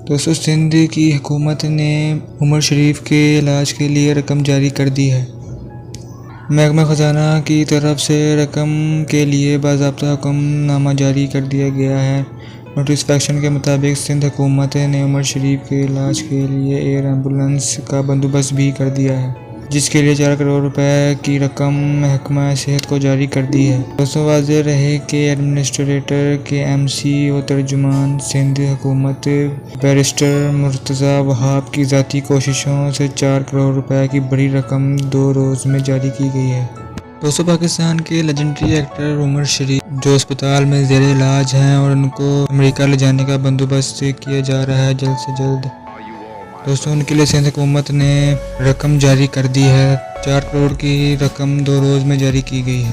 دوستو سندھ کی حکومت نے عمر شریف کے علاج کے لیے رقم جاری کر دی ہے۔ محکمہ خزانہ کی طرف سے رقم کے لیے باضابطہ حکم نامہ جاری کر دیا گیا ہے۔ نوٹیفکیشن کے مطابق سندھ حکومت نے عمر شریف کے علاج کے لیے ایئر ایمبولینس کا بندوبست بھی کر دیا ہے، جس کے لیے 4 کروڑ روپے کی رقم محکمہ صحت کو جاری کر دی ہے۔ دوستو واضح رہے کہ ایڈمنسٹریٹر کے ایم سی و ترجمان سندھ حکومت بیرسٹر مرتضیٰ وہاب کی ذاتی کوششوں سے 4 کروڑ روپے کی بڑی رقم 2 روز میں جاری کی گئی ہے۔ دوستو پاکستان کے لیجنڈری ایکٹر عمر شریف جو اسپتال میں زیر علاج ہیں اور ان کو امریکہ لے جانے کا بندوبست کیا جا رہا ہے جلد سے جلد۔ دوستو ان کے لیے سندھ حکومت نے رقم جاری کر دی ہے۔ 4 کروڑ کی رقم 2 روز میں جاری کی گئی ہے۔